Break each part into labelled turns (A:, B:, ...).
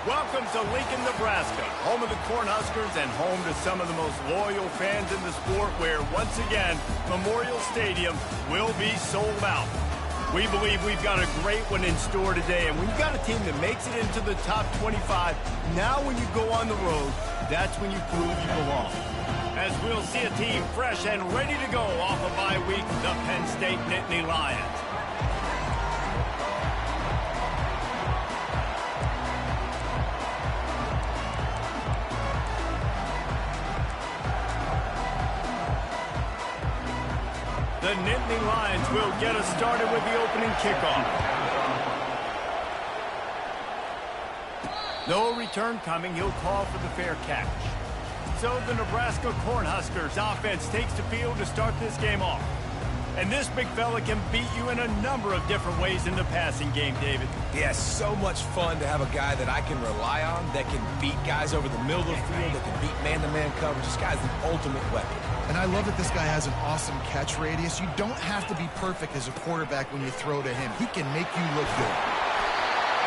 A: Welcome to Lincoln, Nebraska, home of the Cornhuskers and home to some of the most loyal fans in the sport where, once again, Memorial Stadium will be sold out. We believe we've got a great one in store today, and when you've got a team that makes it into the top 25, now when you go on the road, that's when you prove you belong. As we'll see a team fresh and ready to go off a bye week, the Penn State Nittany Lions. The Nittany Lions will get us started with the opening kickoff. No return coming. He'll call for the fair catch. So the Nebraska Cornhuskers offense takes the field to start this game off. And this big fella can beat you in a number of different ways in the passing game, David.
B: Yeah, so much fun to have a guy that I can rely on, that can beat guys over the middle of the field, that can beat man-to-man coverage. This guy's the ultimate weapon.
C: And I love that this guy has an awesome catch radius. You don't have to be perfect as a quarterback when you throw to him. He can make you look good.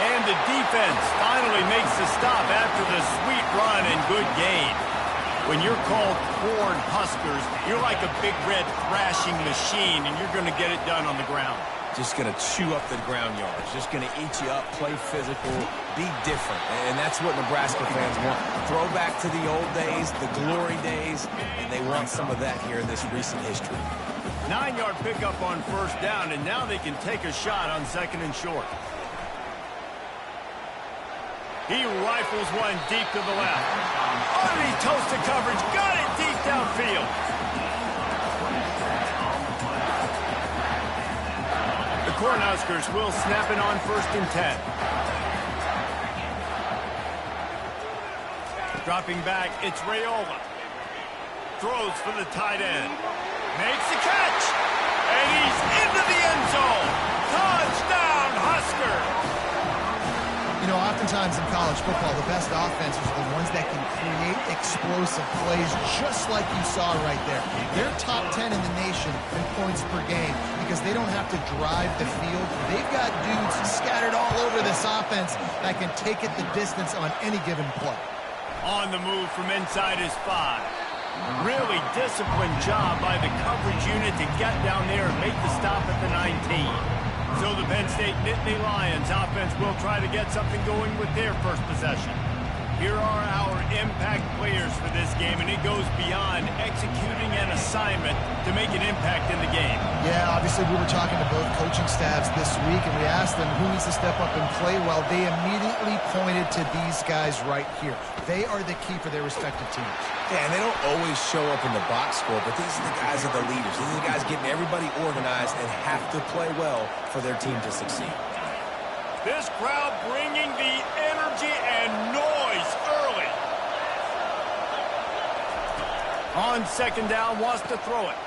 A: And the defense finally makes the stop after the sweet run and good gain. When you're called Cornhuskers, you're like a big red thrashing machine, and you're going to get it done on the ground.
B: Just going to chew up the ground yards. Just going to eat you up, play physical, be different. And that's what Nebraska fans want. Throw back to the old days, the glory days, and they want some of that here in this recent history.
A: 9-yard pickup on first down, and now they can take a shot on second and short. He rifles one deep to the left. Underneath toasted coverage, got it deep downfield. The Cornhuskers will snap it on first and 10. Dropping back, it's Raiola. Throws for the tight end. Makes the catch. And he's into the end zone. Touchdown, Husker.
C: You know, oftentimes in college football, the best offenses are the ones that can create explosive plays just like you saw right there. They're top 10 in the nation in points per game because they don't have to drive the field. They've got dudes scattered all over this offense that can take it the distance on any given play.
A: On the move from inside his 5. Really disciplined job by the coverage unit to get down there and make the stop at the 19. So the Penn State Nittany Lions offense will try to get something going with their first possession. Here are our impact players for this game, and it goes beyond executing an assignment to make an impact in the game.
C: Yeah, obviously we were talking to both coaching staffs this week, and we asked them who needs to step up and play well. They immediately pointed to these guys right here. They are the key for their respective teams.
B: Yeah, and they don't always show up in the box score, but these are the guys that are the leaders. These are the guys getting everybody organized and have to play well for their team to succeed.
A: This crowd bringing the energy and noise early. On second down, wants to throw it.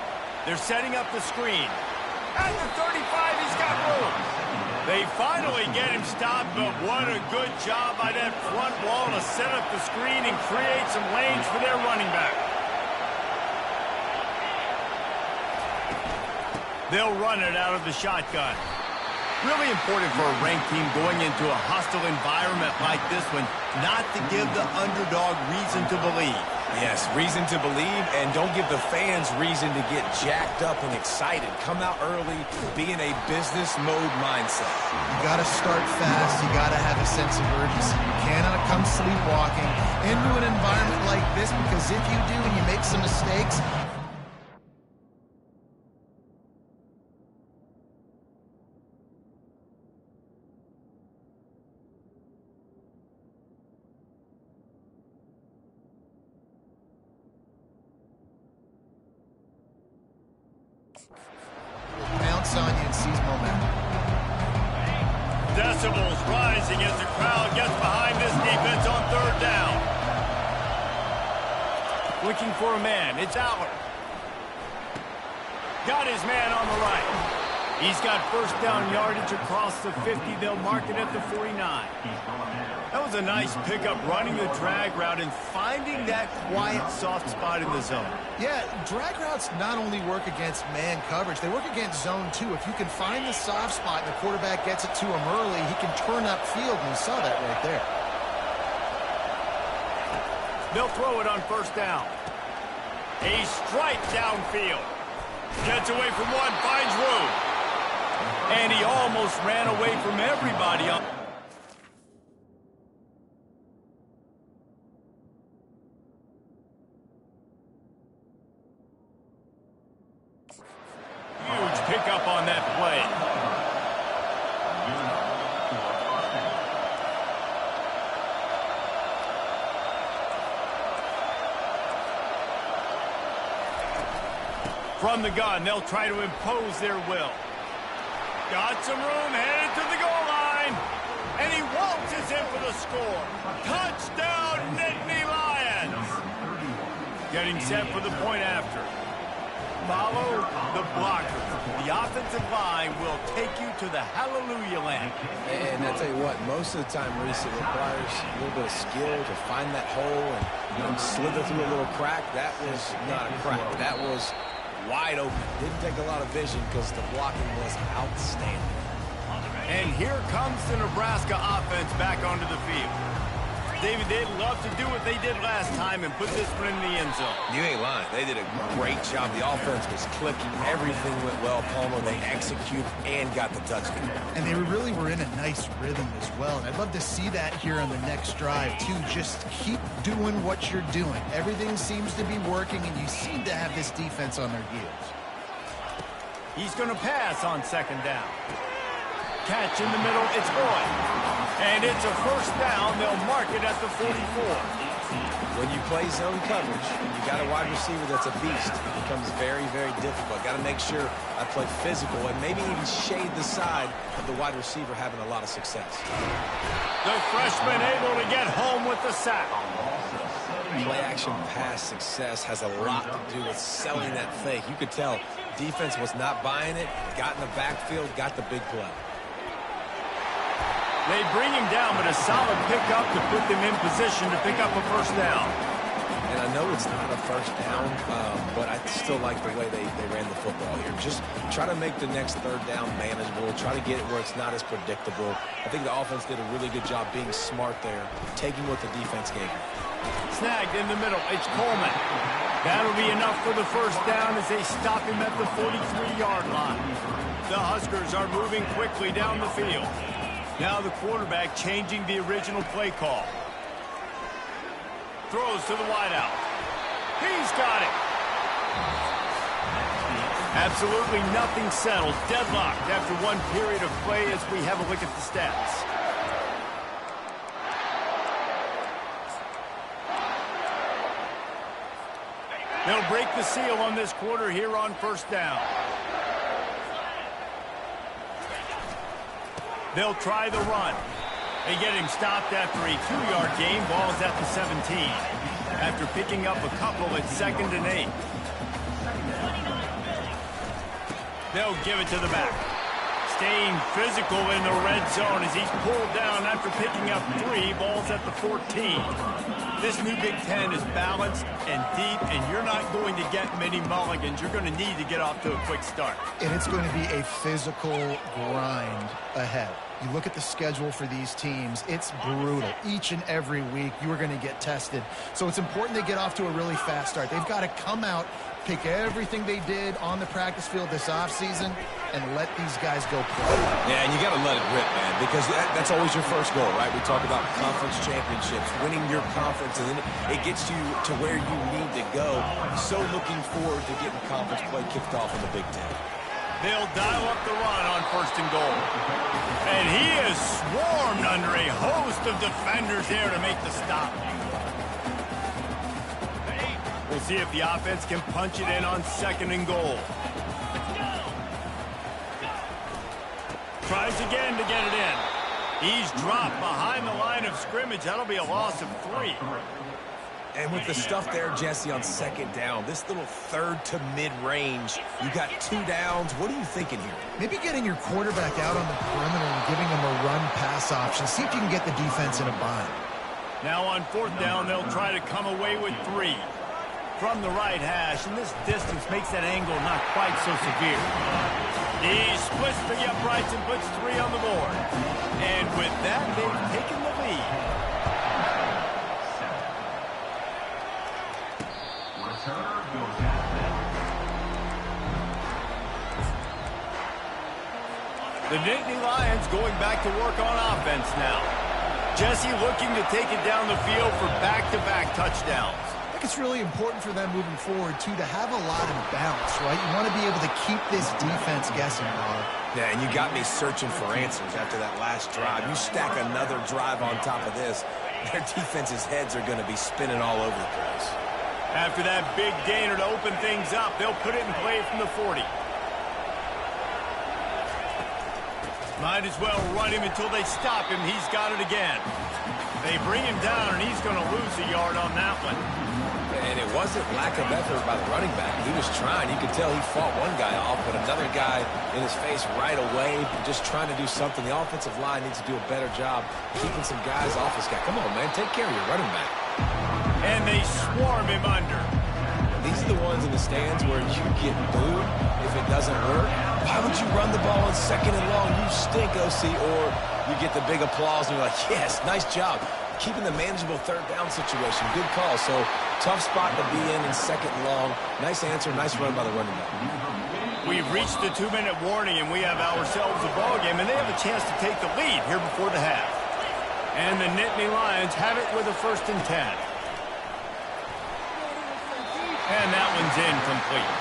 A: They're setting up the screen. At the 35, he's got room. They finally get him stopped, but what a good job by that front wall to set up the screen and create some lanes for their running back. They'll run it out of the shotgun. Really important for a ranked team going into a hostile environment like this one, not to give the underdog reason to believe.
B: Yes, reason to believe, and don't give the fans reason to get jacked up and excited. Come out early, be in a business mode mindset.
C: You got to start fast. You got to have a sense of urgency. You cannot come sleepwalking into an environment like this, because if you do and you make some mistakes, pounce on you and seize momentum.
A: Decibels rising as the crowd gets behind this defense on third down. Looking for a man. It's Aller. Got his man on the right. He's got first down yardage across the 50. They'll mark it at the 49. That was a nice pickup, running the drag route and finding that quiet, soft spot in the zone.
C: Yeah, drag routes not only work against man coverage, they work against zone too. If you can find the soft spot and the quarterback gets it to him early, he can turn upfield, and we saw that right there.
A: They'll throw it on first down. A strike downfield. Gets away from one, finds room. And he almost ran away from everybody on. Huge pickup on that play. From the gun, they'll try to impose their will. Got some room, headed to the goal line. And he waltzes in for the score. Touchdown, Nittany Lions. Getting set for the point after. Follow the blockers. The offensive line will take you to the hallelujah land.
B: And I tell you what, most of the time, Reese, it requires a little bit of skill to find that hole and slither through a little crack. That was not a crack. That was wide open. Didn't take a lot of vision because the blocking was outstanding.
A: And here comes the Nebraska offense back onto the field. David, they'd love to do what they did last time and put this one in the end zone.
B: You ain't lying. They did a great job. The offense was clicking. Everything went well. Palmer, they executed and got the touchdown.
C: And they really were in a nice rhythm as well. And I'd love to see that here on the next drive, too. Just keep doing what you're doing. Everything seems to be working, and you seem to have this defense on their heels.
A: He's going to pass on second down. Catch in the middle, it's good. And it's a first down. They'll mark it at the 44.
B: When you play zone coverage, you got a wide receiver that's a beast. It becomes very, very difficult. Got to make sure I play physical and maybe even shade the side of the wide receiver having a lot of success.
A: The freshman able to get home with the sack.
B: Play action pass success has a lot to do with selling that fake. You could tell defense was not buying it, got in the backfield, got the big play.
A: They bring him down, but a solid pickup to put them in position to pick up a first down.
B: And I know it's not a first down, but I still like the way they ran the football here. Just try to make the next third down manageable. Try to get it where it's not as predictable. I think the offense did a really good job being smart there, taking what the defense gave them.
A: Snagged in the middle. It's Coleman. That'll be enough for the first down as they stop him at the 43-yard line. The Huskers are moving quickly down the field. Now the quarterback changing the original play call. Throws to the wideout. He's got it. Absolutely nothing settled. Deadlocked after one period of play as we have a look at the stats. They'll break the seal on this quarter here on first down. They'll try the run. They get him stopped after a 2-yard gain. Ball's at the 17. After picking up a couple at 2nd and 8. They'll give it to the back. Staying physical in the red zone as he's pulled down after picking up 3. Ball's at the 14. This new Big Ten is balanced and deep, and you're not going to get many mulligans. You're going to need to get off to a quick start.
C: And it's going to be a physical grind ahead. You look at the schedule for these teams, it's brutal. Each and every week, you are going to get tested. So it's important they get off to a really fast start. They've got to come out, pick everything they did on the practice field this offseason, and let these guys go play.
B: Yeah, and you got to let it rip, man, because that's always your first goal, right? We talk about conference championships, winning your conference, and then it gets you to where you need to go. So looking forward to getting conference play kicked off in the Big Ten.
A: They'll dial up the run on 1st and goal. And he is swarmed under a host of defenders there to make the stop. We'll see if the offense can punch it in on 2nd and goal. Tries again to get it in. He's dropped behind the line of scrimmage. That'll be a loss of 3.
B: And with the stuff there, Jesse, on 2nd down, this little third to mid-range, you got 2 downs. What are you thinking here?
C: Maybe getting your quarterback out on the perimeter and giving him a run-pass option. See if you can get the defense in a bind.
A: Now on 4th down, they'll try to come away with 3. From the right hash, and this distance makes that angle not quite so severe. He splits the uprights and puts 3 on the board. And with that, they've taken the lead. The Nittany Lions going back to work on offense now. Jesse looking to take it down the field for back-to-back touchdowns.
C: I think it's really important for them moving forward, too, to have a lot of bounce, right? You want to be able to keep this defense guessing, Carl.
B: Yeah, and you got me searching for answers after that last drive. You stack another drive on top of this, their defense's heads are going to be spinning all over the place.
A: After that big gainer to open things up, they'll put it in play from the 40. Might as well run him until they stop him. He's got it again. They bring him down, and he's going to lose a yard on that one.
B: And it wasn't lack of effort by the running back. He was trying. You could tell he fought one guy off, but another guy in his face right away, just trying to do something. The offensive line needs to do a better job keeping some guys off this guy. Come on, man. Take care of your running back.
A: And they swarm him under.
B: These are the ones in the stands where you get booed if it doesn't work. Why would you run the ball on 2nd and long? You stink, OC. Or you get the big applause and you're like, yes, nice job. Keeping the manageable 3rd down situation. Good call. So tough spot to be in 2nd and long. Nice answer, nice run by the running back.
A: We've reached the 2-minute warning, and we have ourselves a ball game, and they have a chance to take the lead here before the half. And the Nittany Lions have it with a 1st and 10. And that one's incomplete.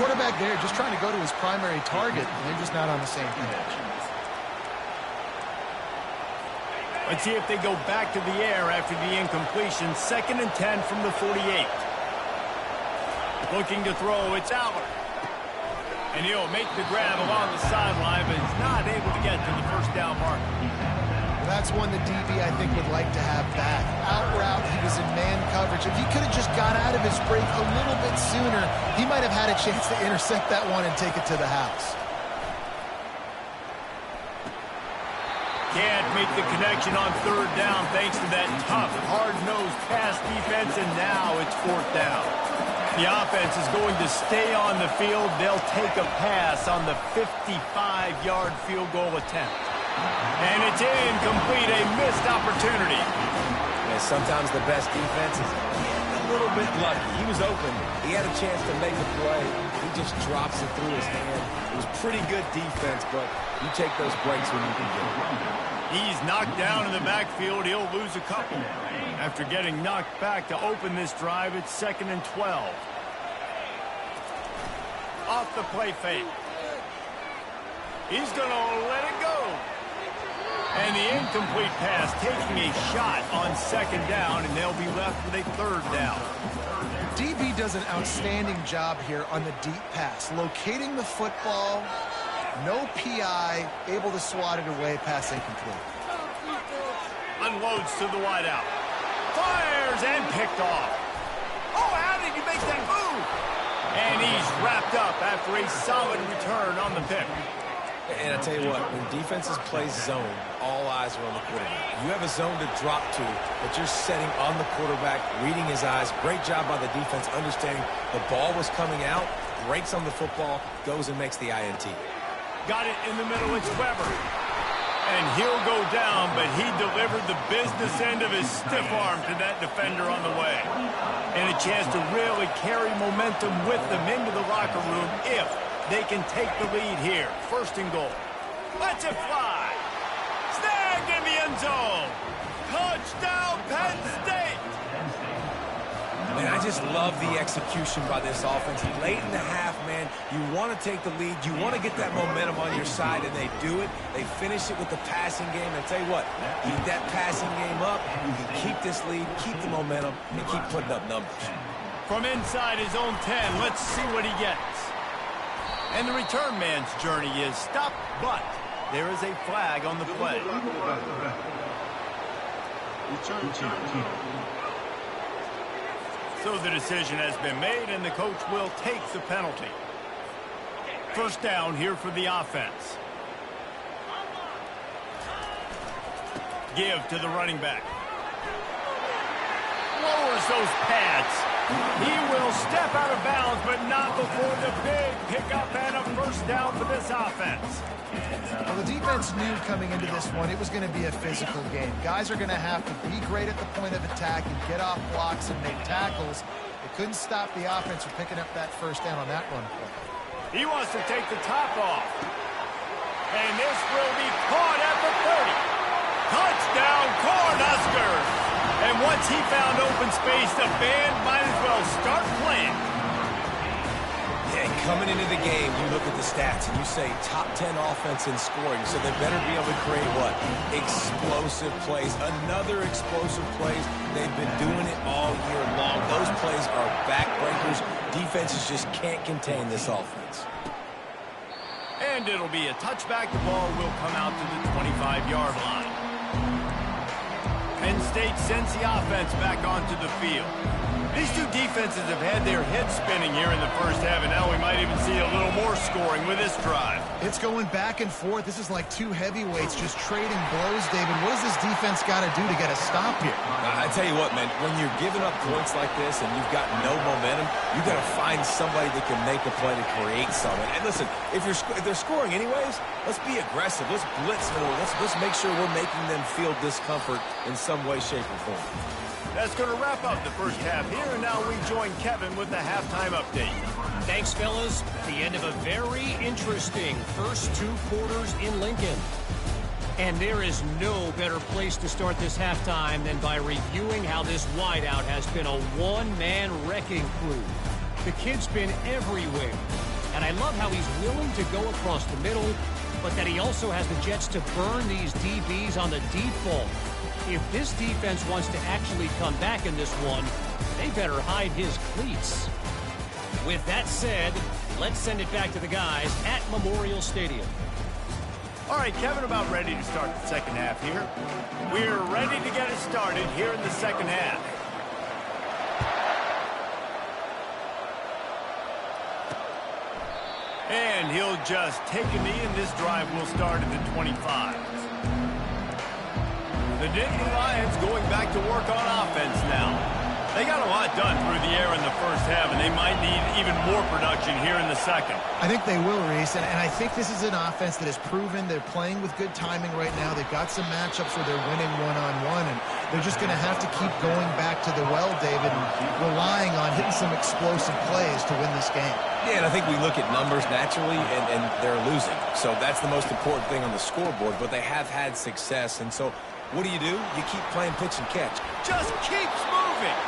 C: Quarterback there just trying to go to his primary target, and they're just not on the same page.
A: Let's see if they go back to the air after the incompletion. 2nd and 10 from the 48. Looking to throw, it's Aller. And he'll make the grab along the sideline, but he's not able to get to the 1st down marker.
C: That's one the DB, I think, would like to have back. Out route, he was in man coverage. If he could have just got out of his break a little bit sooner, he might have had a chance to intercept that one and take it to the house.
A: Can't make the connection on 3rd down thanks to that tough, hard-nosed pass defense, and now it's 4th down. The offense is going to stay on the field. They'll take a pass on the 55-yard field goal attempt. And it's incomplete, a missed opportunity.
B: And sometimes the best defense is getting a little bit lucky. He was open. He had a chance to make a play. He just drops it through his hand. It was pretty good defense, but you take those breaks when you can get it.
A: He's knocked down in the backfield. He'll lose a couple. After getting knocked back to open this drive, it's 2nd and 12. Off the play fake. He's going to let it go. And the incomplete pass taking a shot on 2nd down, and they'll be left with a 3rd down.
C: DB does an outstanding job here on the deep pass, locating the football, no PI, able to swat it away, pass incomplete.
A: Unloads to the wideout. Fires and picked off. Oh, how did he make that move? And he's wrapped up after a solid return on the pick.
B: And I tell you what, when defenses play zone, all eyes are on the quarterback. You have a zone to drop to, but you're setting on the quarterback, reading his eyes. Great job by the defense, understanding the ball was coming out, breaks on the football, goes and makes the INT.
A: Got it in the middle, it's Weber. And he'll go down, but he delivered the business end of his stiff arm to that defender on the way. And a chance to really carry momentum with them into the locker room if they can take the lead here. 1st and goal. Let's it fly. Snagged in the end zone. Touchdown, Penn State.
B: Man, I just love the execution by this offense. Late in the half, man, you want to take the lead. You want to get that momentum on your side, and they do it. They finish it with the passing game. And I tell you what, keep that passing game up. You can keep this lead, keep the momentum, and keep putting up numbers.
A: From inside his own 10, let's see what he gets. And the return man's journey is stopped, but there is a flag on the play. So the decision has been made, and the coach will take the penalty. 1st down here for the offense. Give to the running back. Lowers those pads. He will step out of bounds, but not before the big pickup and a 1st down for this offense.
C: Well, the defense knew coming into this one it was going to be a physical game. Guys are going to have to be great at the point of attack and get off blocks and make tackles. They couldn't stop the offense from picking up that 1st down on that run play.
A: He wants to take the top off. And this will be caught at the 30. Touchdown, Cornhuskers! And once he found open space, the band might as well start playing.
B: Yeah, and coming into the game, you look at the stats and you say top 10 offense in scoring, so they better be able to create what? Explosive plays. Another explosive plays. They've been doing it all year long. Those plays are backbreakers. Defenses just can't contain this offense.
A: And it'll be a touchback. The ball will come out to the 25-yard line. Penn State sends the offense back onto the field. These two defenses have had their heads spinning here in the first half, and now we might even see a little more scoring with this drive.
C: It's going back and forth. This is like two heavyweights just trading blows, David. What does this defense got to do to get a stop here?
B: I tell you what, man, when you're giving up points like this and you've got no momentum, you got to find somebody that can make a play to create something. And listen, if they're scoring anyways, let's be aggressive. Let's blitz more. Let's make sure we're making them feel discomfort in some way, shape, or form.
A: That's going to wrap up the first half here, and now we join Kevin with the halftime update.
D: Thanks, fellas. The end of a very interesting first two quarters in Lincoln. And there is no better place to start this halftime than by reviewing how this wideout has been a one-man wrecking crew. The kid's been everywhere. And I love how he's willing to go across the middle, but that he also has the jets to burn these DBs on the deep ball. If this defense wants to actually come back in this one, they better hide his cleats. With that said, let's send it back to the guys at Memorial Stadium.
A: All right, Kevin, about ready to start the second half here. We're ready to get it started here in the second half. And he'll just take a knee, and this drive will start at the 25. The Nittany Lions going back to work on offense now. They got a lot done through the air in the first half, and they might need even more production here in the second.
C: I think they will, Reese, and I think this is an offense that has proven they're playing with good timing right now. They've got some matchups where they're winning one-on-one, and they're just going to have to keep going back to the well, David, and relying on hitting some explosive plays to win this game.
B: Yeah, and I think we look at numbers naturally, and they're losing. So that's the most important thing on the scoreboard, but they have had success, and so what do? You keep playing pitch and catch.
A: Just keeps moving.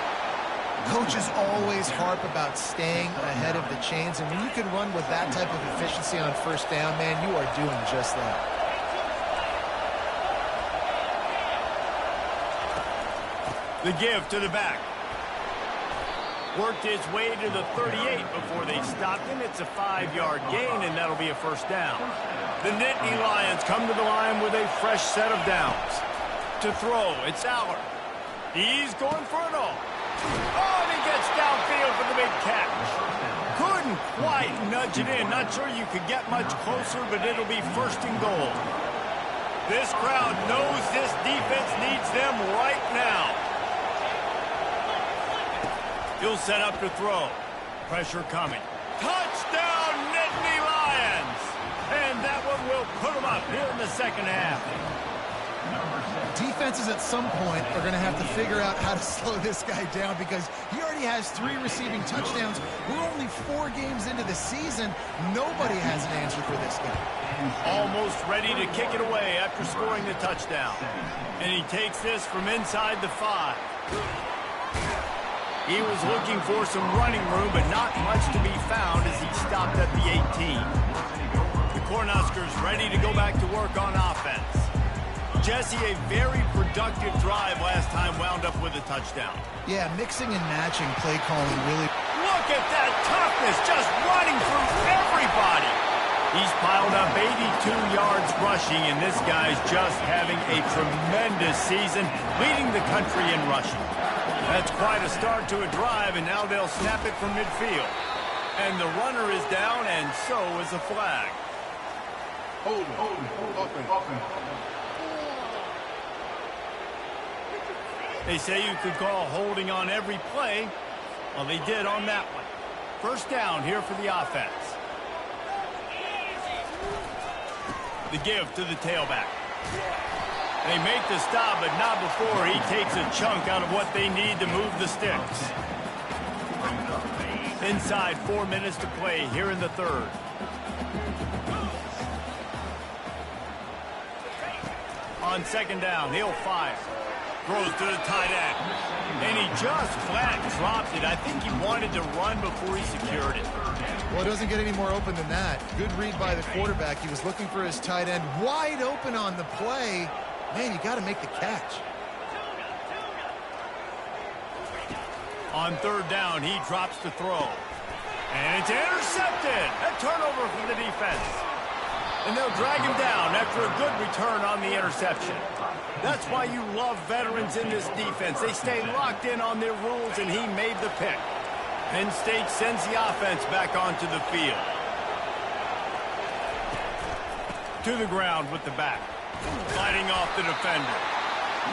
C: Coaches always harp about staying ahead of the chains, and when you can run with that type of efficiency on first down, man, you are doing just that.
A: The give to the back. Worked his way to the 38 before they stopped him. It's a 5-yard gain, and that'll be a first down. The Nittany Lions come to the line with a fresh set of downs. To throw, it's Aller. He's going for it all. Oh, and he gets downfield for the big catch. Couldn't quite nudge it in. Not sure you could get much closer, but it'll be first and goal. This crowd knows this defense needs them right now. He'll set up to throw. Pressure coming. Touchdown, Nittany Lions! And that one will put them up here in the second half.
C: Defenses at some point are going to have to figure out how to slow this guy down because he already has 3 receiving touchdowns. We're only 4 games into the season. Nobody has an answer for this guy.
A: Almost ready to kick it away after scoring the touchdown. And he takes this from inside the 5. He was looking for some running room, but not much to be found as he stopped at the 18. The Cornhuskers ready to go back to work on offense. Jesse, a very productive drive last time wound up with a touchdown.
C: Yeah, mixing and matching play calling really.
A: Look at that toughness, just running through everybody. He's piled up 82 yards rushing, and this guy's just having a tremendous season, leading the country in rushing. That's quite a start to a drive, and now they'll snap it from midfield. And the runner is down, and so is a flag.
E: Hold it.
A: They say you could call holding on every play. Well, they did on that one. First down here for the offense. The give to the tailback. They make the stop, but not before he takes a chunk out of what they need to move the sticks. Inside 4 minutes to play here in the third. On second down, he'll fire. Throws to the tight end. And he just flat dropped it. I think he wanted to run before he secured it.
C: Well, it doesn't get any more open than that. Good read by the quarterback. He was looking for his tight end wide open on the play. Man, you got to make the catch.
A: On third down, he drops the throw. And it's intercepted. A turnover for the defense. And they'll drag him down after a good return on the interception. That's why you love veterans in this defense. They stay locked in on their rules, and he made the pick. Penn State sends the offense back onto the field. To the ground with the back. Fighting off the defender.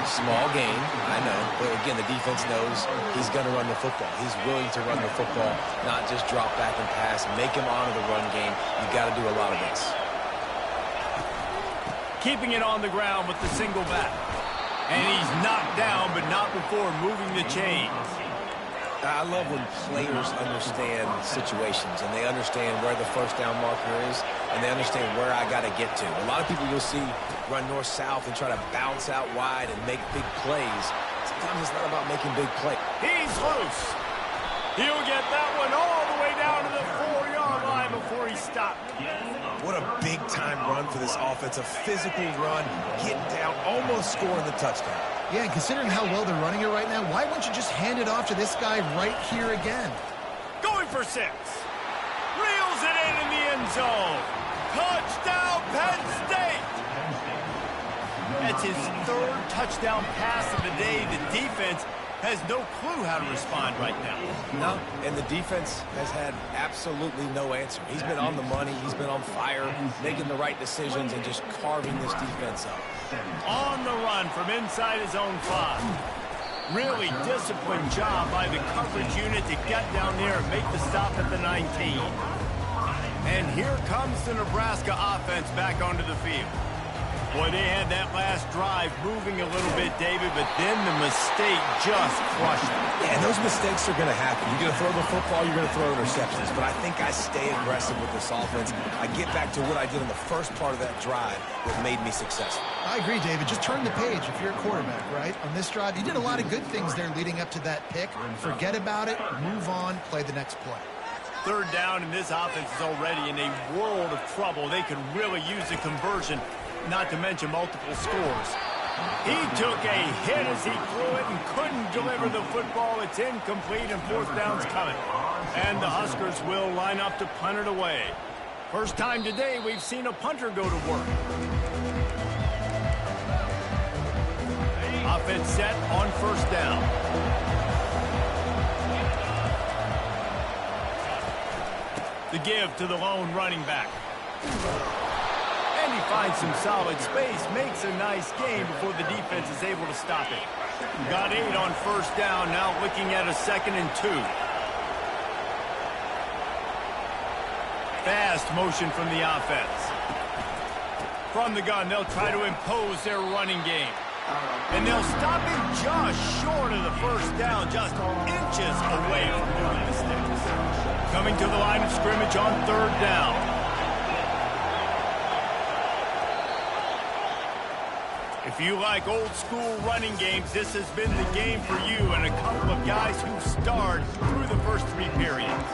B: Small gain, I know. But again, the defense knows he's going to run the football. He's willing to run the football, not just drop back and pass. Make him honor the run game. You've got to do a lot of this.
A: Keeping it on the ground with the single back. And he's knocked down, but not before moving the chains.
B: I love when players understand situations and they understand where the first down marker is and they understand where I got to get to. A lot of people you'll see run north-south and try to bounce out wide and make big plays. Sometimes it's not about making big plays.
A: He's loose. He'll get that one all the way down to the 4-yard line before he stopped.
B: What a big-time run for this offense. A physical run, getting down, almost scoring the touchdown.
C: Yeah, and considering how well they're running it right now, why wouldn't you just hand it off to this guy right here again?
A: Going for 6. Reels it in the end zone. Touchdown, Penn State! That's his 3rd touchdown pass of the day. The defense has no clue how to respond right now.
B: No, and the defense has had absolutely no answer. He's been on the money. He's been on fire, making the right decisions and just carving this defense up.
A: On the run from inside his own 5. Really disciplined job by the coverage unit to get down there and make the stop at the 19. And here comes the Nebraska offense back onto the field. Boy, they had that last drive moving a little bit, David, but then the mistake just crushed them.
B: Yeah, and those mistakes are going to happen. You're going to throw the football, you're going to throw interceptions. But I think I stay aggressive with this offense. I get back to what I did in the first part of that drive that made me successful.
C: I agree, David. Just turn the page if you're a quarterback, right? On this drive, you did a lot of good things there leading up to that pick. Forget about it, move on, play the next play.
A: Third down, and this offense is already in a world of trouble. They could really use a conversion, not to mention multiple scores. He took a hit as he threw it and couldn't deliver the football. It's incomplete and 4th down's coming. And the Huskers will line up to punt it away. First time today we've seen a punter go to work. Offense set on 1st down. The give to the lone running back. And he finds some solid space, makes a nice game before the defense is able to stop it. Got 8 on 1st down, now looking at a 2nd and 2. Fast motion from the offense. From the gun, they'll try to impose their running game. And they'll stop him just short of the 1st down, just inches away from moving the sticks. Coming to the line of scrimmage on 3rd down. If you like old school running games, this has been the game for you and a couple of guys who starred through the first 3 periods.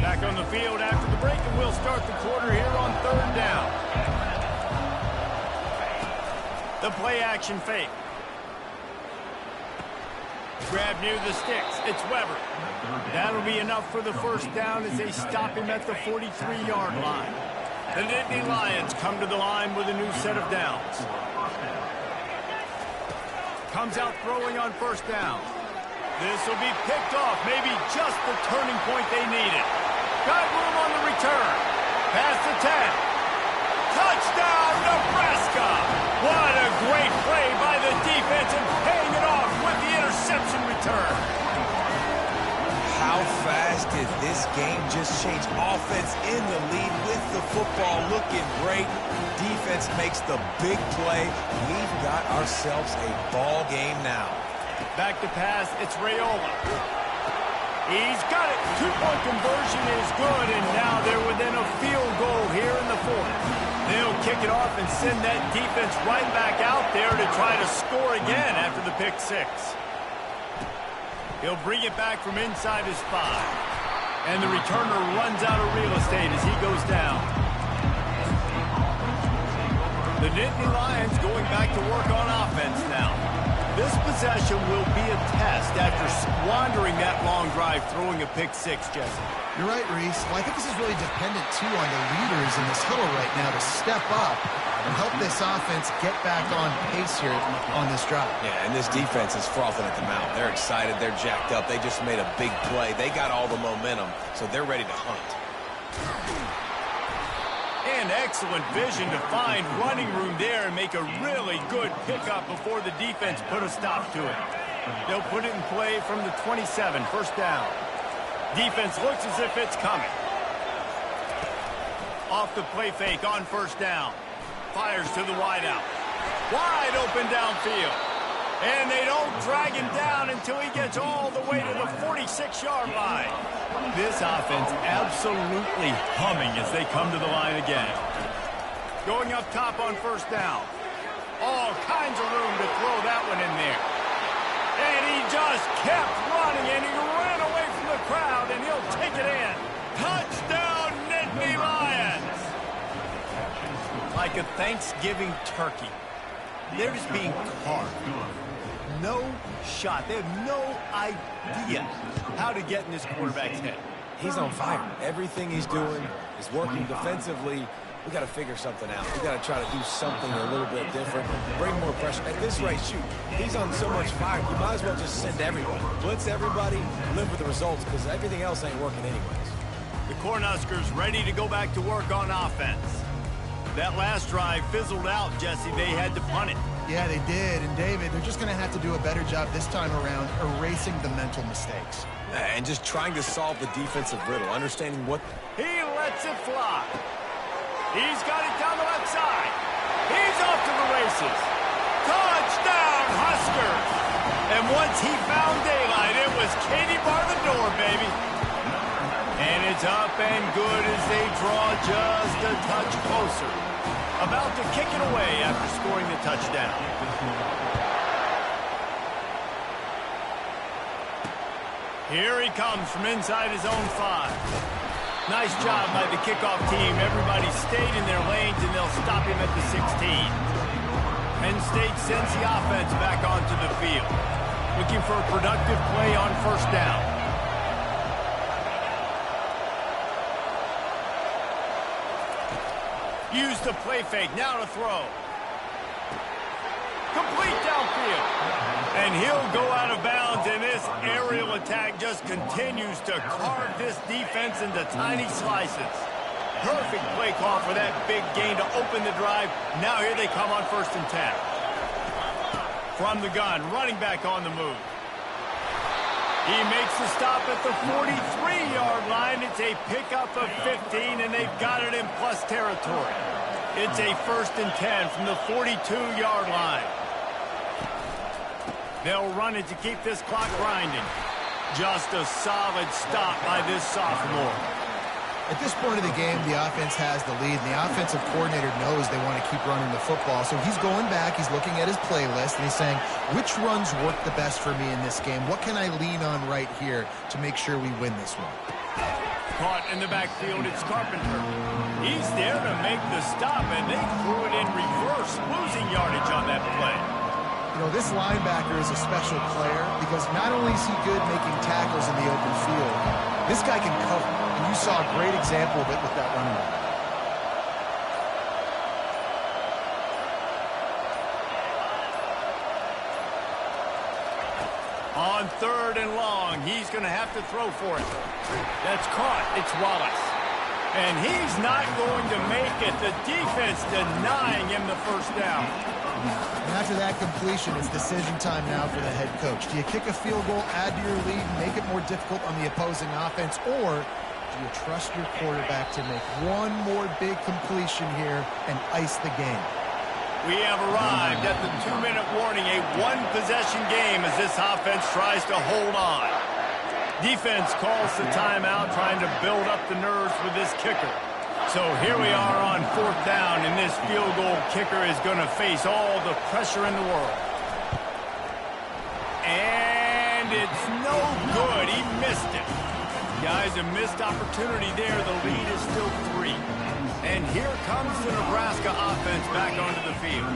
A: Back on the field after the break, and we'll start the quarter here on 3rd down. The play action fake. Grab near the sticks. It's Weber. That'll be enough for the 1st down as they stop him at the 43-yard line. The Nittany Lions come to the line with a new set of downs. Comes out throwing on 1st down. This will be picked off. Maybe just the turning point they needed. Got room on the return. Past the 10. Touchdown, Nebraska! What a great play by the defense and paying it off with the interception return.
B: How fast did this game just change? Offense in the lead with the football looking great. Defense makes the big play. We've got ourselves a ball game now.
A: Back to pass, it's Raiola. He's got it. 2-point conversion is good, and now they're within a field goal here in the 4th. They'll kick it off and send that defense right back out there to try to score again after the pick six. He'll bring it back from inside his 5. And the returner runs out of real estate as he goes down. The Nittany Lions going back to work on offense now. This possession will be a test after squandering that long drive throwing a pick six, Jesse.
C: You're right, Reese. Well, I think this is really dependent, too, on the leaders in this huddle right now to step up and help this offense get back on pace here on this drive.
B: Yeah, and this defense is frothing at the mouth. They're excited. They're jacked up. They just made a big play. They got all the momentum, so they're ready to hunt.
A: And excellent vision to find running room there and make a really good pickup before the defense put a stop to it. They'll put it in play from the 27, first down. Defense looks as if it's coming. Off the play fake on first down. Fires to the wideout. Wide open downfield. And they don't drag him down until he gets all the way to the 46-yard line. This offense absolutely humming as they come to the line again. Going up top on first down. All kinds of room to throw that one in there. And he just kept running, and he ran away from the crowd, and he'll take it in. Touchdown, Nittany Lions! Like a Thanksgiving turkey. They're just being carved. No shot. They have no idea how to get in this quarterback's head.
B: He's on fire. Everything he's doing is working defensively. We got to figure something out. We got to try to do something a little bit different. Bring more pressure. At this rate, shoot, he's on so much fire. You might as well just send everybody. Blitz everybody, live with the results, because everything else ain't working anyways.
A: The Cornhuskers ready to go back to work on offense. That last drive fizzled out, Jesse. They had to punt it.
C: Yeah, they did. And, David, they're just going to have to do a better job this time around erasing the mental mistakes.
B: And just trying to solve the defensive riddle, understanding what...
A: He lets it fly. He's got it down the left side. He's off to the races. Touchdown, Huskers! And once he found daylight, it was Katie bar the door, baby. And it's up and good as they draw just a touch closer. About to kick it away after scoring the touchdown. Here he comes from inside his own 5. Nice job by the kickoff team. Everybody stayed in their lanes, and they'll stop him at the 16. Penn State sends the offense back onto the field. Looking for a productive play on first down. Use the play fake. Now to throw. Complete downfield. And he'll go out of bounds, and this aerial attack just continues to carve this defense into tiny slices. Perfect play call for that big gain to open the drive. Now here they come on 1st and 10. From the gun, running back on the move. He makes the stop at the 43-yard line. It's a pickup of 15, and they've got it in plus territory. It's a 1st and 10 from the 42-yard line. They'll run it to keep this clock grinding. Just a solid stop by this sophomore.
C: At this point of the game, the offense has the lead, and the offensive coordinator knows they want to keep running the football. So he's going back, he's looking at his playlist, and he's saying, which runs work the best for me in this game? What can I lean on right here to make sure we win this one?
A: Caught in the backfield, it's Carpenter. He's there to make the stop, and they threw it in reverse, losing yardage on that play.
C: You know, this linebacker is a special player because not only is he good making tackles in the open field, this guy can cover. And you saw a great example of it with that running back.
A: On 3rd and long, he's going to have to throw for it. That's caught. It's Wallace. And he's not going to make it. The defense denying him the first down.
C: And after that completion, it's decision time now for the head coach. Do you kick a field goal, add to your lead, make it more difficult on the opposing offense, or do you trust your quarterback to make one more big completion here and ice the game?
A: We have arrived at the 2-minute warning, a one-possession game as this offense tries to hold on. Defense calls the timeout, trying to build up the nerves with this kicker. So here we are on 4th down, and this field goal kicker is going to face all the pressure in the world. And it's no good. He missed it. Guys, a missed opportunity there. The lead is still 3. And here comes the Nebraska offense back onto the field.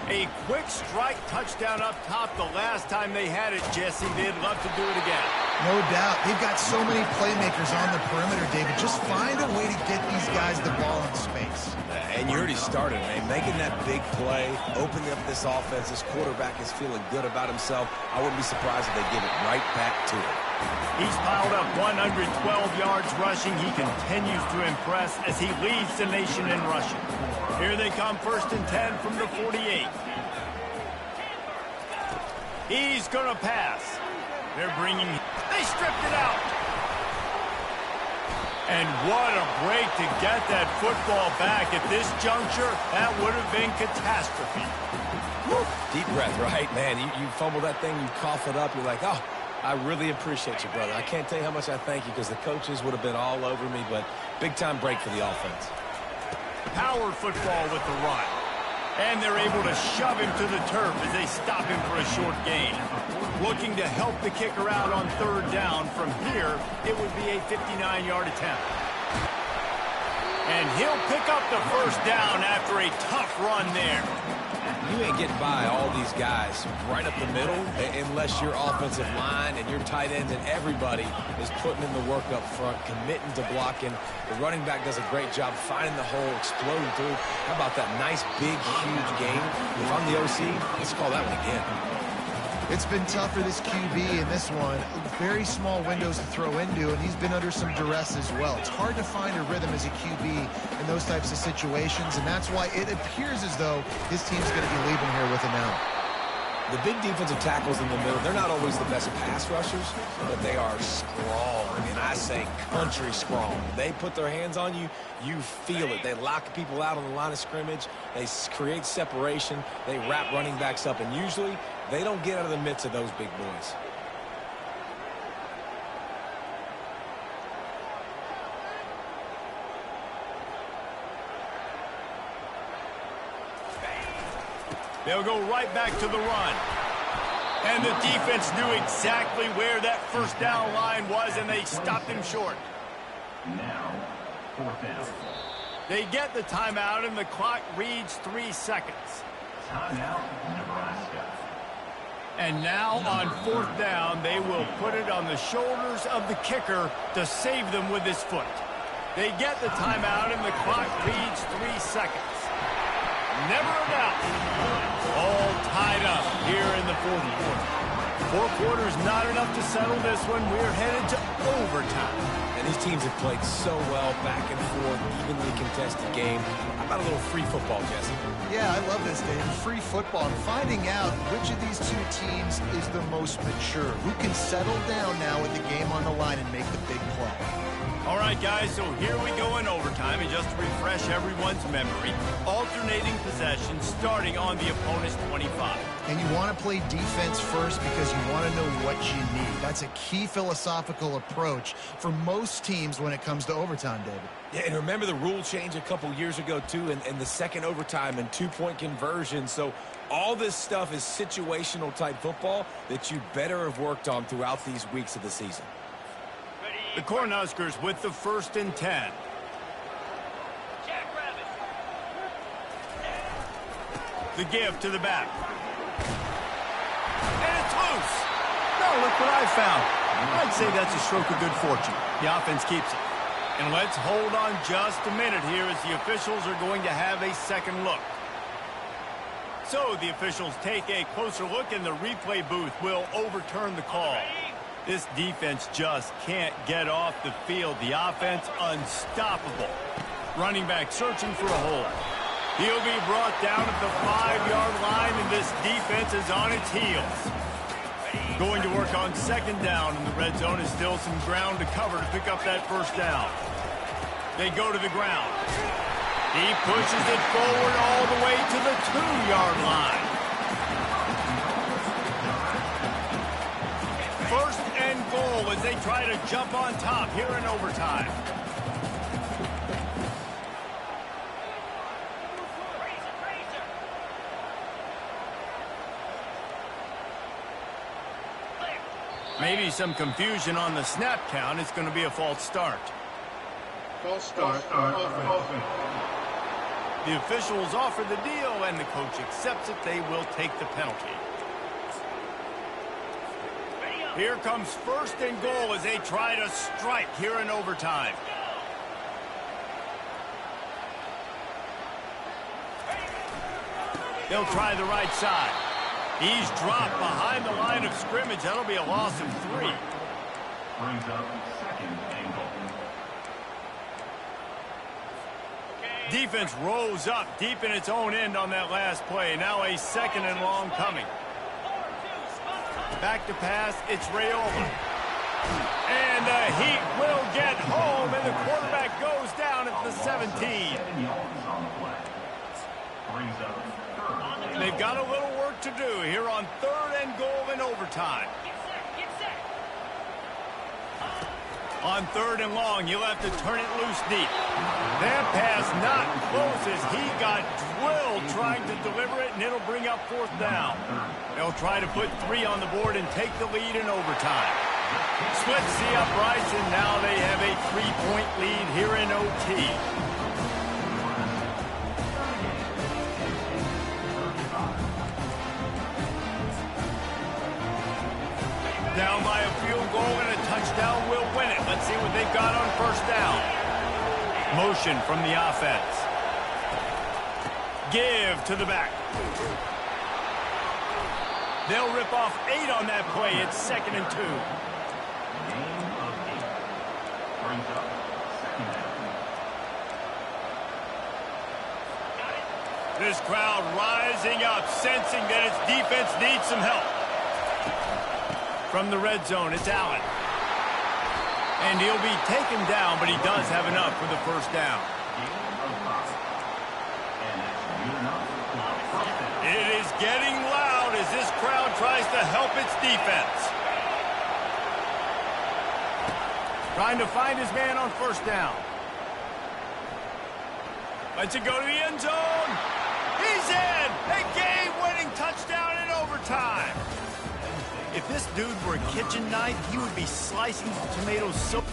A: A quick strike touchdown up top the last time they had it, Jesse. They'd love to do it again.
C: No doubt. They've got so many playmakers on the perimeter, David. Just find a way to get these guys the ball in space.
B: And you already started, man. Making that big play, opening up this offense. This quarterback is feeling good about himself. I wouldn't be surprised if they give it right back to him.
A: He's piled up 112 yards rushing. He continues to impress as he leads the nation in rushing. Here they come, 1st and 10 from the 48. He's going to pass. They're bringing... They stripped it out. And what a break to get that football back. At this juncture, that would have been catastrophe.
B: Woo. Deep breath, right? Man, you fumble that thing, you cough it up, you're like, oh, I really appreciate you, brother. I can't tell you how much I thank you because the coaches would have been all over me, but big-time break for the offense.
A: Power football with the run. And they're able to shove him to the turf as they stop him for a short gain. Looking to help the kicker out on 3rd down. From here, it would be a 59-yard attempt. And he'll pick up the 1st down after a tough run there.
B: You ain't getting by all these guys right up the middle unless your offensive line and your tight ends and everybody is putting in the work up front, committing to blocking. The running back does a great job finding the hole, exploding through. How about that nice, big, huge game? If I'm the OC, let's call that one again.
C: It's been tough for this QB in this one. Very small windows to throw into, and he's been under some duress as well. It's hard to find a rhythm as a QB in those types of situations, and that's why it appears as though his team's going to be leaving here with him out.
B: The big defensive tackles in the middle, they're not always the best pass rushers, but they are strong, and I say country strong. When they put their hands on you, you feel it. They lock people out on the line of scrimmage. They create separation. They wrap running backs up, and usually they don't get out of the midst of those big boys.
A: They'll go right back to the run. And the defense knew exactly where that 1st down line was, and they stopped him short.
F: Now, 4th down.
A: They get the timeout, and the clock reads 3 seconds.
F: Timeout, Nebraska.
A: And now on 4th down, they will put it on the shoulders of the kicker to save them with his foot. They get the timeout, and the clock reads 3 seconds. Never a doubt. All tied up here in the 4th quarter. 4 quarters not enough to settle this one. We're headed to overtime.
B: And these teams have played so well, back and forth, evenly contested game. How about a little free football, Jesse?
C: Yeah, I love this, David. Free football. And finding out which of these 2 teams is the most mature. Who can settle down now with the game on the line and make the big play.
A: All right, guys, so here we go in overtime. And just to refresh everyone's memory, alternating possession starting on the opponent's 25.
C: And you want to play defense first because you want to know what you need. That's a key philosophical approach for most teams when it comes to overtime, David.
B: Yeah, and remember the rule change a couple years ago, too, and the second overtime and 2-point conversion. So all this stuff is situational type football that you better have worked on throughout these weeks of the season.
A: The Cornhuskers with the 1st and 10. The give to the back. And it's loose. No, look what I found. I'd say that's a stroke of good fortune. The offense keeps it. And let's hold on just a minute here as the officials are going to have a second look. So the officials take a closer look, and the replay booth will overturn the call. This defense just can't get off the field. The offense unstoppable. Running back searching for a hole. He'll be brought down at the 5-yard line, and this defense is on its heels. Going to work on 2nd down, and the red zone is still some ground to cover to pick up that 1st down. They go to the ground. He pushes it forward all the way to the 2-yard line. 1st and goal as they try to jump on top here in overtime. Maybe some confusion on the snap count. It's going to be a false start.
E: False start. Offense.
A: The officials offer the deal, and the coach accepts it. They will take the penalty. Here comes first and goal as they try to strike here in overtime. They'll try the right side. He's dropped behind the line of scrimmage. That'll be a loss of 3.
F: Brings up second and goal.
A: Defense rose up deep in its own end on that last play. Now a second and long coming. Back to pass, it's Raiola. And the Heat will get home, and the quarterback goes down at the 17.
F: 7 yards on the play. Brings up third.
A: They've got a little work to do here on third and goal in overtime. On third and long, you'll have to turn it loose deep. That pass not close as he got drilled trying to deliver it, and it'll bring up fourth down. They'll try to put 3 on the board and take the lead in overtime. Splits the uprights, and now they have a 3-point lead here in OT. Down by a field goal and a touchdown will win it. Let's see what they've got on first down. Motion from the offense. Give to the back. They'll rip off 8 on that play. It's 2nd and 2.
F: Gain of 8. Brings up second down.
A: This crowd rising up, sensing that its defense needs some help. From the red zone, it's Allen. And he'll be taken down, but he does have enough for the first down. It is getting loud as this crowd tries to help its defense. Trying to find his man on first down. Lets it go to the end zone. He's in! A game-winning touchdown in overtime. If this dude were a kitchen knife, he would be slicing tomatoes so...